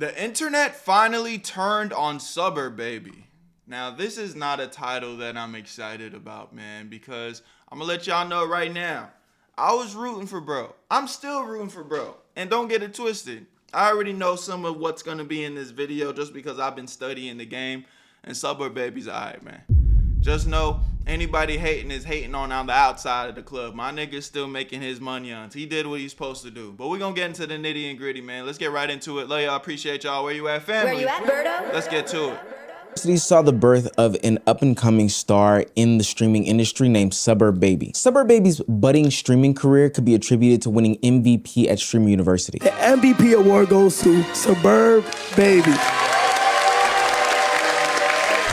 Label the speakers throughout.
Speaker 1: The internet finally turned on SuburbBaby. Now, this is not a title that I'm excited about, man, because I'm gonna let y'all know right now. I was rooting for bro. I'm still rooting for bro. And don't get it twisted. I already know some of what's gonna be in this video just because I've been studying the game, and SuburbBaby's alright, man. Just know anybody hating is hating on the outside of the club. My nigga's still making his money on. He did what he's supposed to do. But we're gonna get into the nitty and gritty, man. Let's get right into it. Love y'all. Appreciate y'all. Where you at, family?
Speaker 2: Where you at, Berto?
Speaker 1: Let's get to it.
Speaker 3: University saw the birth of an up-and-coming star in the streaming industry named SuburbBaby. SuburbBaby's budding streaming career could be attributed to winning MVP at Streamer University.
Speaker 4: The MVP award goes to SuburbBaby.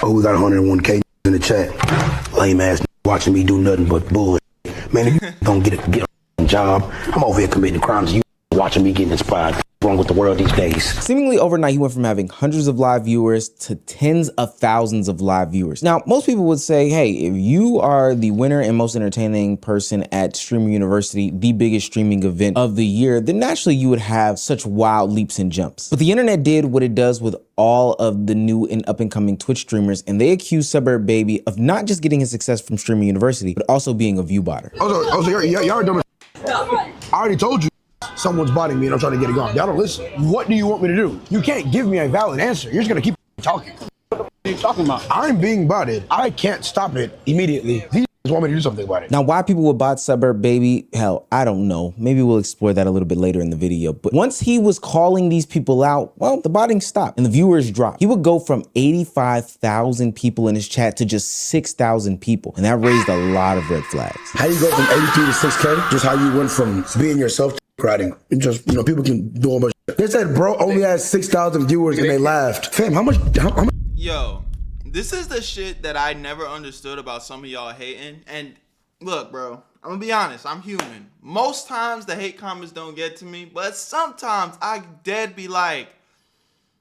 Speaker 5: Oh, we got 101K in the chat. Lame ass watching me do nothing but bullshit. Man, if you don't get a job, I'm over here committing crimes. You watching me getting inspired. What's wrong with the world these days?
Speaker 3: Seemingly overnight, he went from having hundreds of live viewers to tens of thousands of live viewers. Now, most people would say, hey, if you are the winner and most entertaining person at Streamer University, the biggest streaming event of the year, then naturally you would have such wild leaps and jumps. But the internet did what it does with all of the new and up-and-coming Twitch streamers, and they accused SuburbBaby of not just getting his success from Streamer University, but also being a view-botter.
Speaker 5: Also, y'all are dumb as I already told you. Someone's botting me and I'm trying to get it gone. Y'all don't listen. What do you want me to do? You can't give me a valid answer. You're just gonna keep talking. What are you talking about? I'm being botted. I can't stop it immediately. These want me to do something about it.
Speaker 3: Now, why people would bot SuburbBaby, hell, I don't know. Maybe we'll explore that a little bit later in the video. But once he was calling these people out, well, the botting stopped and the viewers dropped. He would go from 85,000 people in his chat to just 6,000 people. And that raised a lot of red flags.
Speaker 5: How you go from 82 to 6K? Just how you went from being yourself to writing. Just, people can do a bunch of shit. They said bro only has 6,000 viewers and they laughed. Fam, how much?
Speaker 1: Yo, this is the shit that I never understood about some of y'all hating. And look, bro, I'm gonna be honest, I'm human. Most times the hate comments don't get to me, but sometimes I dead be like,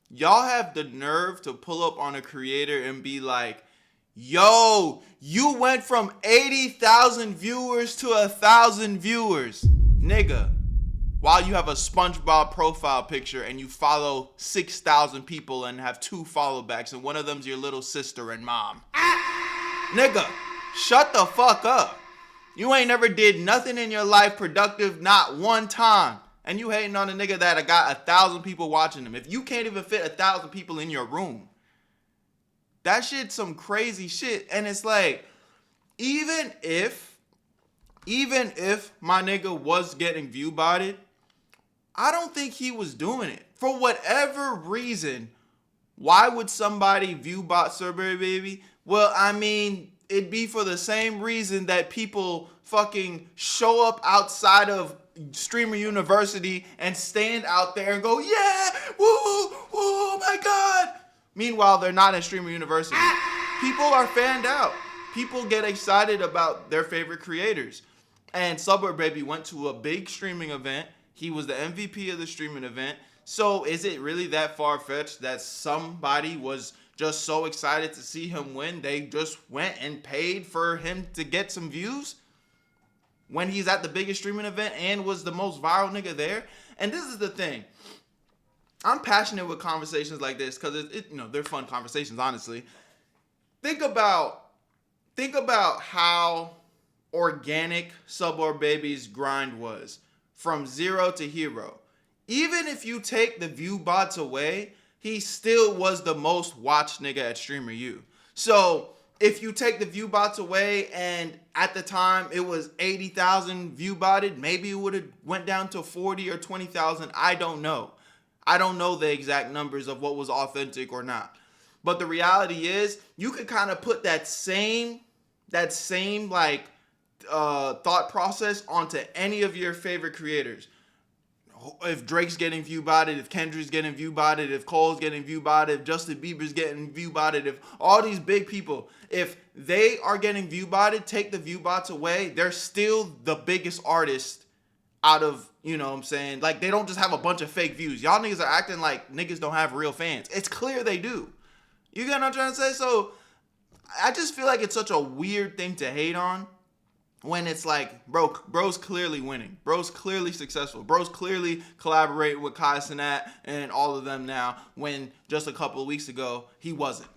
Speaker 1: y'all have the nerve to pull up on a creator and be like, yo, you went from 80,000 viewers to 1,000 viewers. Nigga, while you have a SpongeBob profile picture and you follow 6,000 people and have 2 follow backs and one of them's your little sister and mom. Nigga, shut the fuck up. You ain't never did nothing in your life productive, not one time. And you hating on a nigga that got 1,000 people watching him. If you can't even fit 1,000 people in your room, that shit's some crazy shit. And it's like, even if my nigga was getting view botted, I don't think he was doing it. For whatever reason, why would somebody view bot SuburbBaby? Well, I mean, it'd be for the same reason that people fucking show up outside of Streamer University and stand out there and go, yeah, woo, woo, my God. Meanwhile, they're not in Streamer University. People are fanned out. People get excited about their favorite creators. And SuburbBaby went to a big streaming event. He was the MVP of the streaming event. So is it really that far-fetched that somebody was just so excited to see him win, they just went and paid for him to get some views when he's at the biggest streaming event and was the most viral nigga there? And this is the thing. I'm passionate with conversations like this because they're fun conversations, honestly. Think about how organic SuburbBaby's grind was from 0 to hero. Even if you take the view bots away, he still was the most watched nigga at Streamer U. So if you take the view bots away and at the time it was 80,000 view botted, maybe it would have went down to 40 or 20,000. I don't know. I don't know the exact numbers of what was authentic or not. But the reality is you could kind of put that same like thought process onto any of your favorite creators. If Drake's getting view botted, if Kendrick's getting view botted, if Cole's getting view botted, if Justin Bieber's getting view botted, if all these big people, if they are getting view botted, take the view bots away, they're still the biggest artist out of, you know what I'm saying? Like, they don't just have a bunch of fake views. Y'all niggas are acting like niggas don't have real fans. It's clear they do. You get what I'm trying to say? So I just feel like it's such a weird thing to hate on. when it's like, bro's clearly winning. Bro's clearly successful. Bro's clearly collaborating with Kai Cenat and all of them now, when just a couple of weeks ago, he wasn't.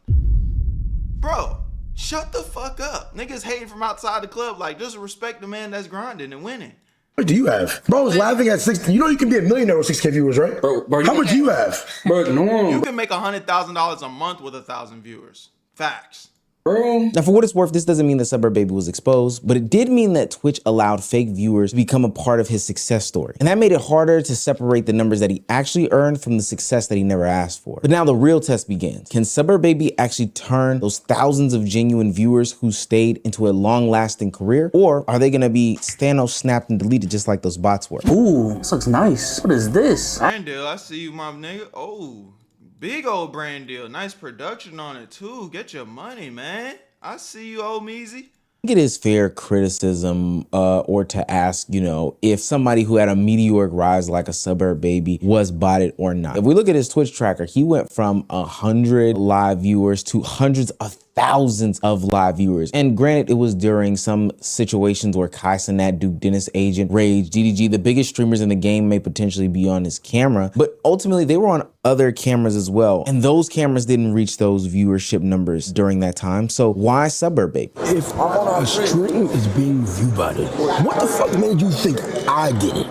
Speaker 1: Bro, shut the fuck up. Niggas hating from outside the club. Like, just respect the man that's grinding and winning.
Speaker 5: What do you have? Bro, I was laughing at 60. You know you can be a millionaire with 6K viewers, right? Bro, how much do you have?
Speaker 2: Bro, no.
Speaker 1: You can make $100,000 a month with 1,000 viewers. Facts.
Speaker 2: Bro.
Speaker 3: Now, for what it's worth, this doesn't mean that SuburbBaby was exposed, but it did mean that Twitch allowed fake viewers to become a part of his success story. And that made it harder to separate the numbers that he actually earned from the success that he never asked for. But now the real test begins. Can SuburbBaby actually turn those thousands of genuine viewers who stayed into a long-lasting career? Or are they gonna be Thanos snapped and deleted just like those bots were?
Speaker 2: Ooh, this looks nice. What is this?
Speaker 1: Brand deal, I see you, my nigga. Oh. Big old brand deal. Nice production on it, too. Get your money, man. I see you, old Meezy.
Speaker 3: I think it is fair criticism or to ask, you know, if somebody who had a meteoric rise like a SuburbBaby was botted or not. If we look at his Twitch tracker, he went from 100 live viewers to hundreds of thousands of live viewers. And granted, it was during some situations where Kai Cenat, Duke Dennis, Agent, Rage, DDG, the biggest streamers in the game may potentially be on his camera, but ultimately they were on other cameras as well. And those cameras didn't reach those viewership numbers during that time. So why SuburbBaby?
Speaker 5: If our stream is being viewbotted, what the fuck made you think I did it?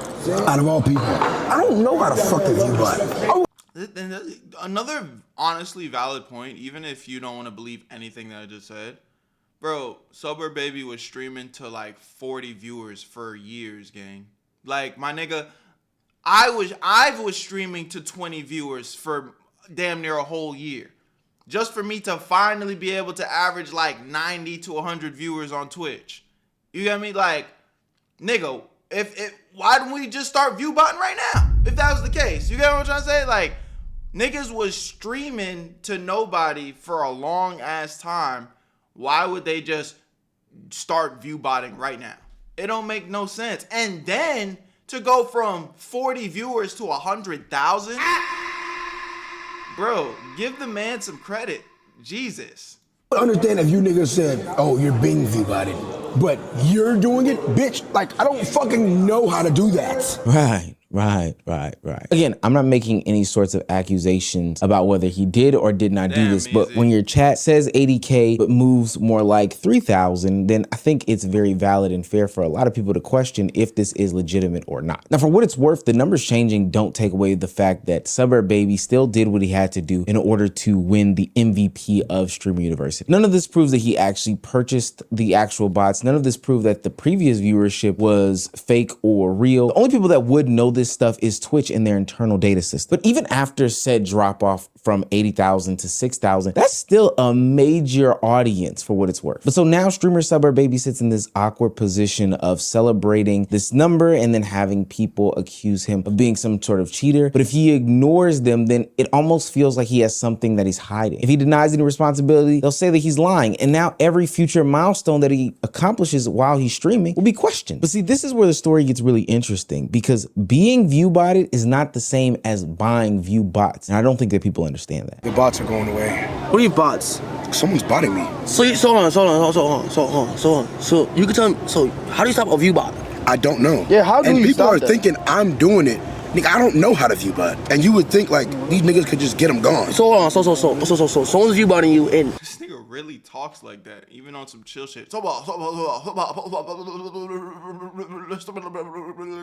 Speaker 5: Out of all people, I don't know how to fucking viewbot.
Speaker 1: Another honestly valid point, even if you don't want to believe anything that I just said, bro, SuburbBaby was streaming to like 40 viewers for years, gang. Like, my nigga, I was streaming to 20 viewers for damn near a whole year. Just for me to finally be able to average like 90 to 100 viewers on Twitch. You get me? Like, nigga, why don't we just start viewbotting right now? If that was the case. You get what I'm trying to say? Like, niggas was streaming to nobody for a long ass time. Why would they just start viewbotting right now? It don't make no sense. And then to go from 40 viewers to 100,000, bro, give the man some credit. Jesus.
Speaker 5: I understand if you niggas said, oh, you're being viewbotted, but you're doing it, bitch. Like, I don't fucking know how to do that.
Speaker 3: Right. Again, I'm not making any sorts of accusations about whether he did or did not do this, but when your chat says 80K but moves more like 3,000, then I think it's very valid and fair for a lot of people to question if this is legitimate or not. Now, for what it's worth, the numbers changing don't take away the fact that SuburbBaby still did what he had to do in order to win the MVP of Streamer University. None of this proves that he actually purchased the actual bots. None of this proved that the previous viewership was fake or real. The only people that would know this stuff is Twitch and their internal data system. But even after said drop off from 80,000 to 6,000, that's still a major audience for what it's worth. But so now streamer SuburbBaby sits in this awkward position of celebrating this number and then having people accuse him of being some sort of cheater. But if he ignores them, then it almost feels like he has something that he's hiding. If he denies any responsibility, they'll say that he's lying. And now every future milestone that he accomplishes while he's streaming will be questioned. But see, this is where the story gets really interesting, because being viewbotted is not the same as buying view bots. And I don't think that people understand that.
Speaker 5: The bots are going away.
Speaker 2: What are you bots?
Speaker 5: Someone's botting me.
Speaker 2: So hold on. So you can tell me, so how do you stop a view bot?
Speaker 5: I don't know.
Speaker 2: Yeah, how do
Speaker 5: and
Speaker 2: you
Speaker 5: people
Speaker 2: stop
Speaker 5: are
Speaker 2: that?
Speaker 5: thinking I'm doing it. Nigga, I don't know how to view bot. And you would think like these niggas could just get them gone.
Speaker 2: So hold on, so someone's view botting you and
Speaker 1: This nigga really talks like that, even on some chill shit.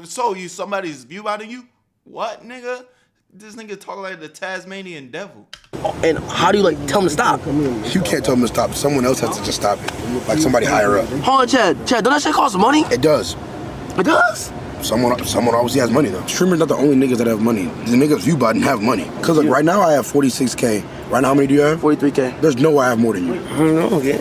Speaker 1: So you somebody's viewbotting you? What, nigga? This nigga talk like the Tasmanian devil.
Speaker 2: and how do you like tell them to stop?
Speaker 5: You can't tell them to stop. Someone else has to just stop it. Like somebody higher up.
Speaker 2: Hold on, Chad, don't that shit cost money?
Speaker 5: It does.
Speaker 2: It does?
Speaker 5: Someone obviously has money though. Streamers not the only niggas that have money. The niggas viewbotting have money. Cause like right now I have 46K. Right now how many do you have?
Speaker 2: 43K.
Speaker 5: There's no way I have more than you.
Speaker 2: I don't know, okay.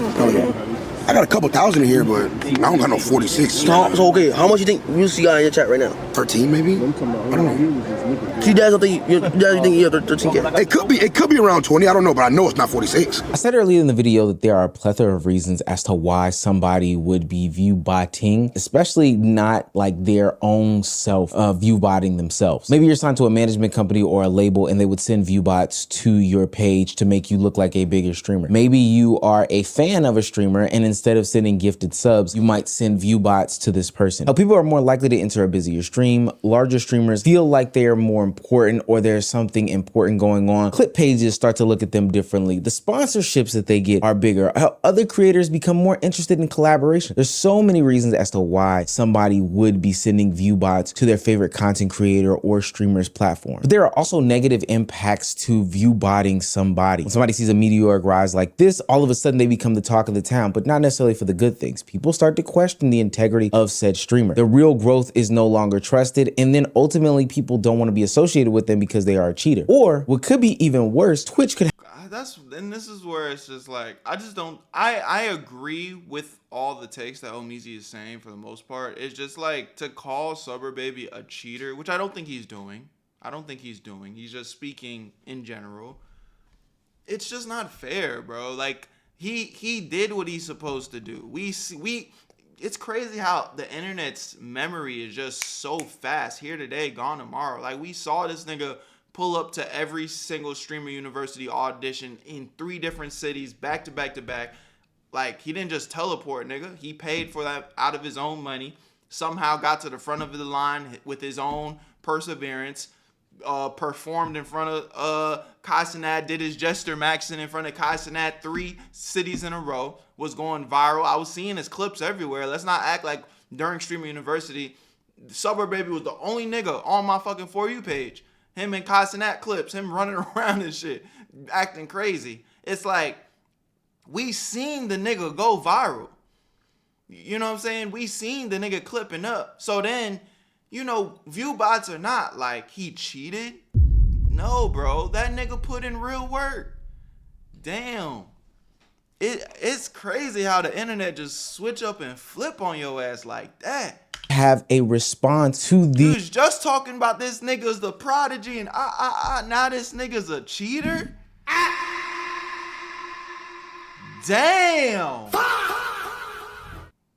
Speaker 5: I got a couple thousand in here, but I don't got no 46.
Speaker 2: So okay, how much you think you got in your chat right now?
Speaker 5: 13 maybe. I don't know.
Speaker 2: So you guys don't think you have 13K?
Speaker 5: It could be around 20. I don't know, but I know it's not 46.
Speaker 3: I said earlier in the video that there are a plethora of reasons as to why somebody would be view-botting, especially not like their own self view-botting themselves. Maybe you're signed to a management company or a label and they would send view bots to your page to make you look like a bigger streamer. Maybe you are a fan of a streamer and instead of sending gifted subs, you might send view bots to this person. Now, people are more likely to enter a busier stream. Larger streamers feel like they are more important or there's something important going on. Clip pages start to look at them differently. The sponsorships that they get are bigger. How other creators become more interested in collaboration. There's so many reasons as to why somebody would be sending view bots to their favorite content creator or streamer's platform. But there are also negative impacts to view botting somebody. When somebody sees a meteoric rise like this, all of a sudden they become the talk of the town, but not necessarily for the good things. People start to question the integrity of said streamer. The real growth is no longer trusted, and then ultimately people don't want to be associated with them because they are a cheater. Or what could be even worse, Twitch could
Speaker 1: And this is where it's just like, I agree with all the takes that Omizi is saying for the most part. It's just like to call SuburbBaby a cheater, which I don't think he's doing. He's just speaking in general. It's just not fair, bro. Like he did what he's supposed to do. It's crazy how the internet's memory is just so fast. Here today, gone tomorrow. Like we saw this nigga pull up to every single Streamer University audition in 3 different cities, back to back to back. Like, he didn't just teleport, nigga. He paid for that out of his own money, somehow got to the front of the line with his own perseverance, performed in front of Kai Cenat, did his Jester Maxing in front of Kai Cenat 3 cities in a row, was going viral. I was seeing his clips everywhere. Let's not act like during Streamer University, SuburbBaby was the only nigga on my fucking For You page. Him and Kai Cenat clips, him running around and shit, acting crazy. It's like, we seen the nigga go viral. You know what I'm saying? We seen the nigga clipping up. So then, you know, view bots or not, like, he cheated? No, bro. That nigga put in real work. Damn. It's crazy how the internet just switch up and flip on your ass like that.
Speaker 3: have a response to the.
Speaker 1: You was just talking about this nigga's the prodigy and now this nigga's a cheater? Damn.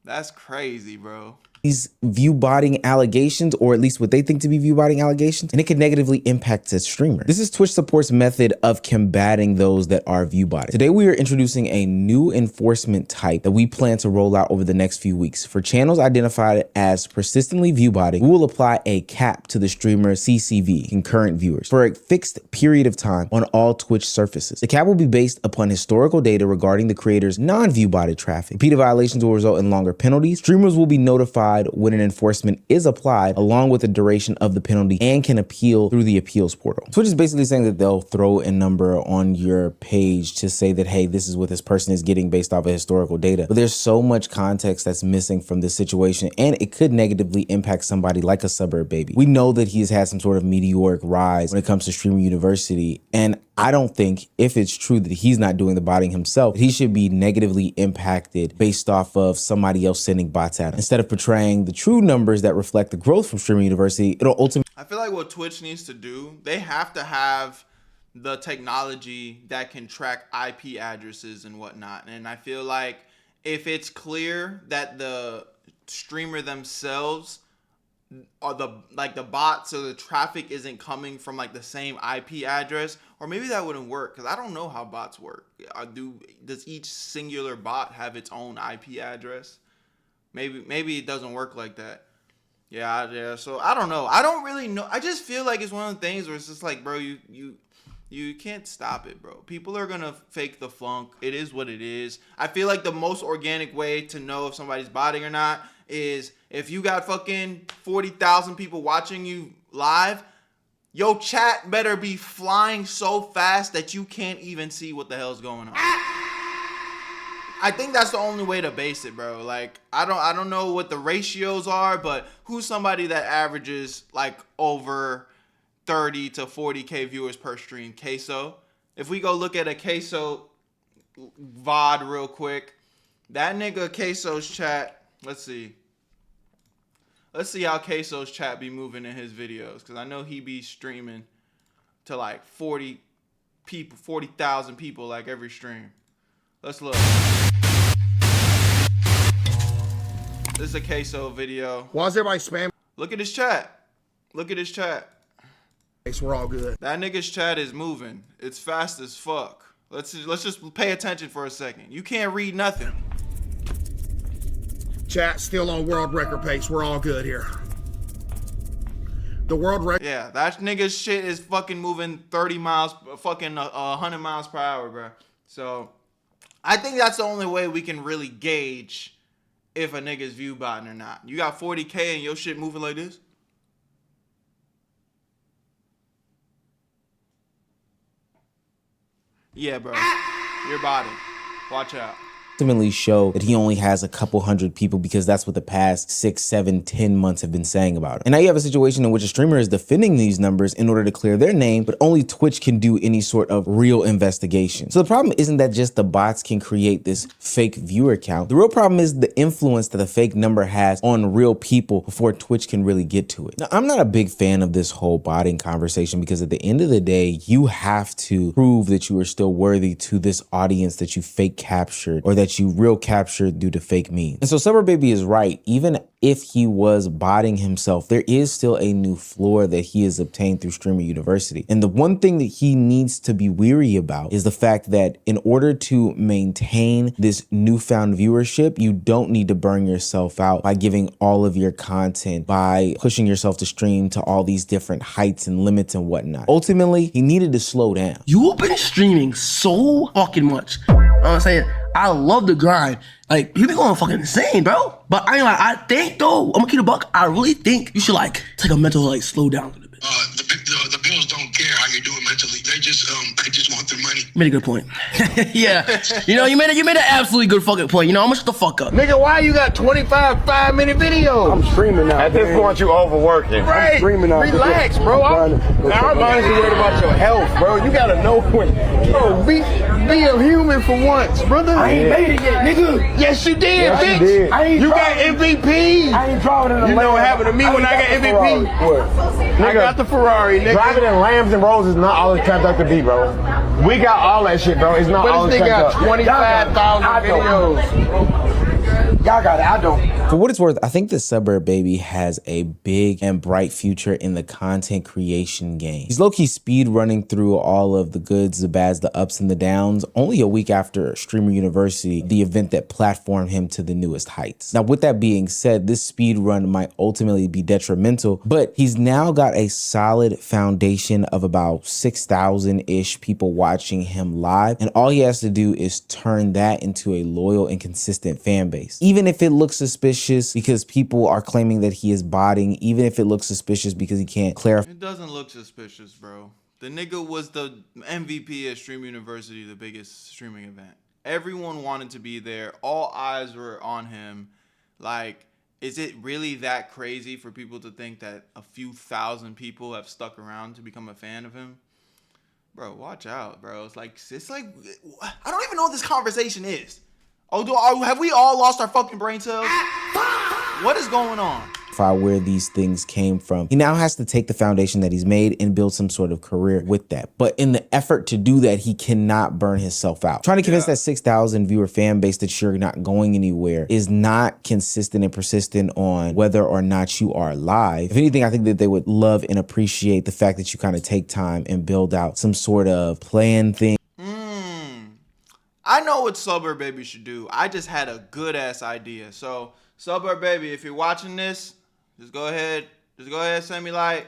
Speaker 1: That's crazy, bro.
Speaker 3: These view-botting allegations, or at least what they think to be view-botting allegations, and it could negatively impact a streamer. This is Twitch support's method of combating those that are view-botting. Today, we are introducing a new enforcement type that we plan to roll out over the next few weeks. For channels identified as persistently view-botting, we will apply a cap to the streamer's CCV, concurrent viewers, for a fixed period of time on all Twitch surfaces. The cap will be based upon historical data regarding the creator's non-view-botted traffic. Repeated violations will result in longer penalties. Streamers will be notified when an enforcement is applied, along with the duration of the penalty, and can appeal through the appeals portal. Twitch is basically saying that they'll throw a number on your page to say that, hey, this is what this person is getting based off of historical data. But there's so much context that's missing from this situation, and it could negatively impact somebody like a SuburbBaby. We know that he has had some sort of meteoric rise when it comes to Streamer University, and I don't think, if it's true that he's not doing the botting himself, he should be negatively impacted based off of somebody else sending bots at him. Instead of portraying the true numbers that reflect the growth from Streamer University, it'll ultimately...
Speaker 1: I feel like what Twitch needs to do, they have to have the technology that can track IP addresses and whatnot. And I feel like if it's clear that the streamer themselves or the bots or the traffic isn't coming from like the same IP address, or maybe that wouldn't work because I don't know how bots work. Does each singular bot have its own IP address? Maybe it doesn't work like that. Yeah. So I don't know. I don't really know. I just feel like it's one of the things where it's just like, bro, you can't stop it, bro. People are gonna fake the funk. It is what it is. I feel like the most organic way to know if somebody's botting or not is if you got fucking 40,000 people watching you live, your chat better be flying so fast that you can't even see what the hell's going on. I think that's the only way to base it, bro. Like, I don't know what the ratios are, but who's somebody that averages like over 30 to 40K viewers per stream? Queso. If we go look at a Queso VOD real quick, that nigga Queso's chat, let's see. Let's see how Queso's chat be moving in his videos, because I know he be streaming to like 40 people, 40,000 people like every stream. Let's look. This is a Queso video.
Speaker 5: Why is everybody spamming?
Speaker 1: Look at his chat. Look at his chat.
Speaker 5: We're all good.
Speaker 1: That nigga's chat is moving. It's fast as fuck. Let's just pay attention for a second. You can't read nothing.
Speaker 5: Chat still on world record pace. We're all good here. The world record.
Speaker 1: Yeah, that nigga's shit is fucking moving 30 miles, fucking 100 miles per hour, bro. So, I think that's the only way we can really gauge if a nigga's viewbotting or not. You got 40K and your shit moving like this? Yeah, bro. Your body. Watch out.
Speaker 3: Ultimately show that he only has a couple hundred people because that's what the past 6, 7, 10 months have been saying about it. And now you have a situation in which a streamer is defending these numbers in order to clear their name, but only Twitch can do any sort of real investigation. So the problem isn't that just the bots can create this fake viewer count. The real problem is the influence that the fake number has on real people before Twitch can really get to it. Now, I'm not a big fan of this whole botting conversation because at the end of the day, you have to prove that you are still worthy to this audience that you fake captured or that you real captured due to fake memes. And so SuburbBaby is right. Even if he was botting himself, there is still a new floor that he has obtained through Streamer University. And the one thing that he needs to be weary about is the fact that in order to maintain this newfound viewership, you don't need to burn yourself out by giving all of your content, by pushing yourself to stream to all these different heights and limits and whatnot. Ultimately, he needed to slow down.
Speaker 2: You've been streaming so fucking much. I'm saying, I love the grind. Like, you be going fucking insane, bro. But I think though, I'm gonna keep a buck. I really think you should like take a mental like slow down a little bit.
Speaker 5: The bills don't care how you're doing mentally. They just want their money.
Speaker 2: You made a good point. Yeah, you made an absolutely good fucking point. I'm gonna shut the fuck up.
Speaker 6: Nigga, why you got 25 5-minute videos?
Speaker 5: I'm streaming now.
Speaker 6: At this point, you overworking.
Speaker 5: Right. I'm streaming now.
Speaker 6: Relax, bro. I'm honestly worried about your health, bro. You gotta know when. Bro, be a human for once, brother.
Speaker 5: I ain't made it yet, nigga.
Speaker 6: Yes, you did,
Speaker 5: Yes,
Speaker 6: bitch.
Speaker 5: you did.
Speaker 6: You got MVP.
Speaker 5: I ain't driving in a
Speaker 6: You know what happened to me when I got MVP?
Speaker 5: What?
Speaker 6: I got the Ferrari, nigga.
Speaker 5: Driving in Lambs and Rolls is not all it's cracked up to be, bro. We got all that shit, bro. It's not all
Speaker 6: But
Speaker 5: it's
Speaker 6: this nigga
Speaker 5: cracked
Speaker 6: got
Speaker 5: up.
Speaker 6: 25,000 videos.
Speaker 5: Y'all got it. I don't.
Speaker 3: For what it's worth, I think that SuburbBaby has a big and bright future in the content creation game. He's low-key speed running through all of the goods, the bads, the ups and the downs, only a week after Streamer University, the event that platformed him to the newest heights. Now, with that being said, this speed run might ultimately be detrimental, but he's now got a solid foundation of about 6,000-ish people watching him live, and all he has to do is turn that into a loyal and consistent fan base. Even if it looks suspicious because people are claiming that he is botting, even if it looks suspicious because he can't clarify.
Speaker 1: It doesn't look suspicious, bro. The nigga was the MVP at Stream University, the biggest streaming event. Everyone wanted to be there. All eyes were on him. Like, is it really that crazy for people to think that a few thousand people have stuck around to become a fan of him? Bro, watch out, bro. It's like I don't even know what this conversation is. Have we all lost our fucking brain cells? What is going on?
Speaker 3: Where these things came from. He now has to take the foundation that he's made and build some sort of career with that. But in the effort to do that, he cannot burn himself out. Trying to convince that 6,000 viewer fan base that you're not going anywhere is not consistent and persistent on whether or not you are live. If anything, I think that they would love and appreciate the fact that you kind of take time and build out some sort of plan thing.
Speaker 1: I know what SuburbBaby should do. I just had a good ass idea. So SuburbBaby, if you're watching this, just go ahead, send me like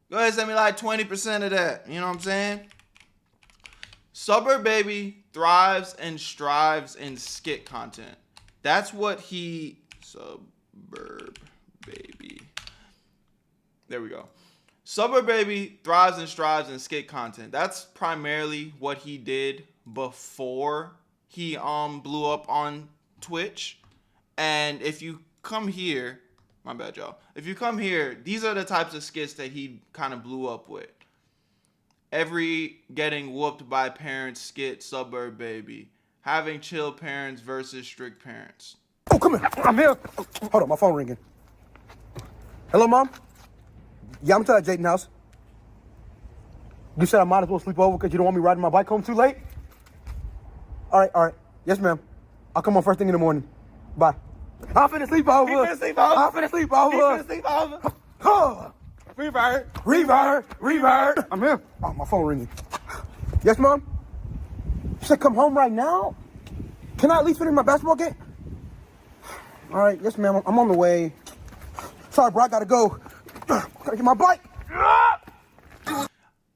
Speaker 1: 20% of that. You know what I'm saying? SuburbBaby thrives and strives in skit content. That's what SuburbBaby. There we go. SuburbBaby thrives and strives in skit content. That's primarily what he did before he blew up on Twitch. And if you come here, my bad, y'all. If you come here, these are the types of skits that he kind of blew up with. Every getting whooped by parents skit, SuburbBaby. Having chill parents versus strict parents.
Speaker 5: Oh, come here. I'm here. Hold on, my phone ringing. Hello, Mom? Yeah, I'm still at Jayden's house. You said I might as well sleep over because you don't want me riding my bike home too late? All right. Yes, ma'am. I'll come on first thing in the morning. Bye. I'm finna sleep over. I'm finna sleep over. Revert. I'm here. Oh, my phone ringing. Yes, Mom? You said come home right now? Can I at least finish my basketball game? All right, yes, ma'am. I'm on the way. Sorry, bro, I gotta go. Gotta get my bike.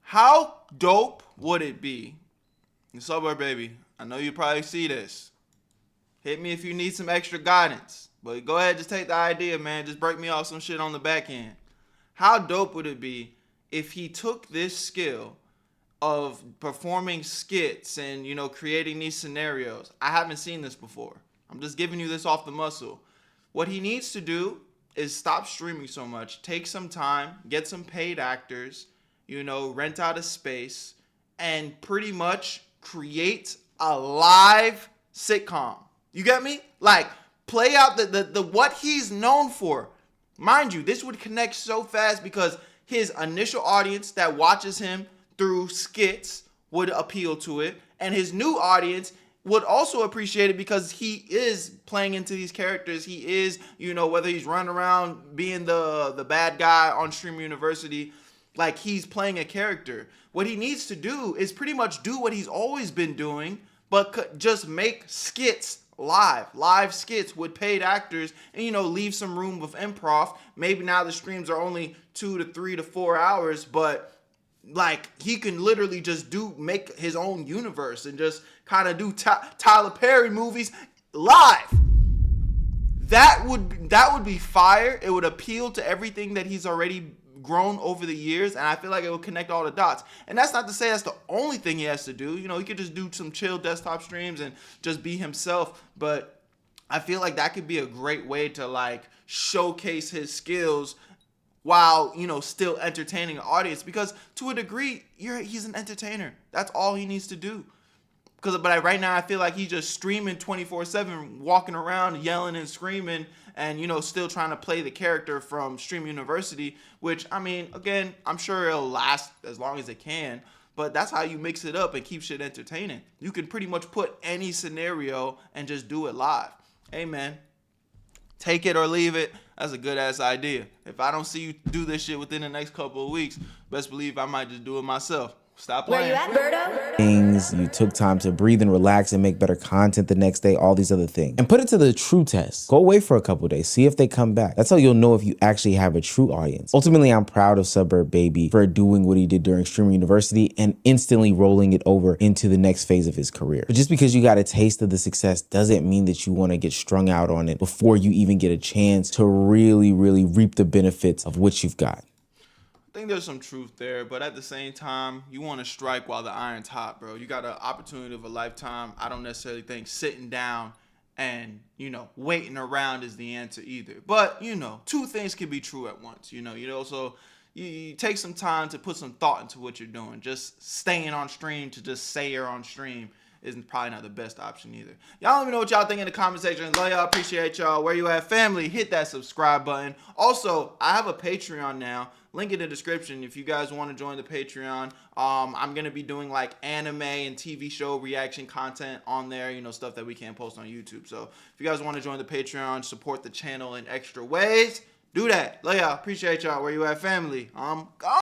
Speaker 1: How dope would it be? SuburbBaby, I know you probably see this. Hit me if you need some extra guidance. But go ahead, just take the idea, man. Just break me off some shit on the back end. How dope would it be if he took this skill of performing skits and, you know, creating these scenarios? I haven't seen this before. I'm just giving you this off the muscle. What he needs to do is stop streaming so much. Take some time, get some paid actors, you know, rent out a space, and pretty much create a live sitcom. You get me? Like, play out the what he's known for. Mind you, this would connect so fast because his initial audience that watches him through skits would appeal to it, and his new audience would also appreciate it because he is playing into these characters. He is, you know, whether he's running around being the bad guy on Stream University, like he's playing a character. What he needs to do is pretty much do what he's always been doing, but just make skits live skits with paid actors, and, you know, leave some room of improv. Maybe now the streams are only 2 to 3 to 4 hours, but like he can literally just make his own universe and just kind of do Tyler Perry movies live. That would be fire. It would appeal to everything that he's already grown over the years, and I feel like it will connect all the dots. And that's not to say that's the only thing he has to do. You know, he could just do some chill desktop streams and just be himself, but I feel like that could be a great way to like showcase his skills while, you know, still entertaining an audience, because to a degree he's an entertainer. That's all he needs to do. But right now I feel like he's just streaming 24/7, walking around yelling and screaming, and, you know, still trying to play the character from Stream University, which, I mean, again, I'm sure it'll last as long as it can, but that's how you mix it up and keep shit entertaining. You can pretty much put any scenario and just do it live. Hey, man, take it or leave it. That's a good ass idea. If I don't see you do this shit within the next couple of weeks, best believe I might just do it myself. Stop playing.
Speaker 7: Whereyouatberto?
Speaker 3: Things, you took time to breathe and relax and make better content the next day, all these other things. And put it to the true test. Go away for a couple days, see if they come back. That's how you'll know if you actually have a true audience. Ultimately, I'm proud of SuburbBaby for doing what he did during Stream University and instantly rolling it over into the next phase of his career. But just because you got a taste of the success doesn't mean that you want to get strung out on it before you even get a chance to really reap the benefits of what you've got.
Speaker 1: I think there's some truth there, but at the same time, you want to strike while the iron's hot, bro. You got an opportunity of a lifetime. I don't necessarily think sitting down and, you know, waiting around is the answer either. But, you know, two things can be true at once. You know, so you take some time to put some thought into what you're doing. Just staying on stream to just say you're on stream isn't probably not the best option either. Y'all let me know what y'all think in the comment section. Love y'all, appreciate y'all. Where you at, family? Hit that subscribe button. Also, I have a Patreon now. Link in the description if you guys want to join the Patreon. I'm going to be doing like anime and TV show reaction content on there, you know, stuff that we can't post on YouTube. So if you guys want to join the Patreon, support the channel in extra ways, do that. Love y'all, appreciate y'all. Where you at, family? I'm gone.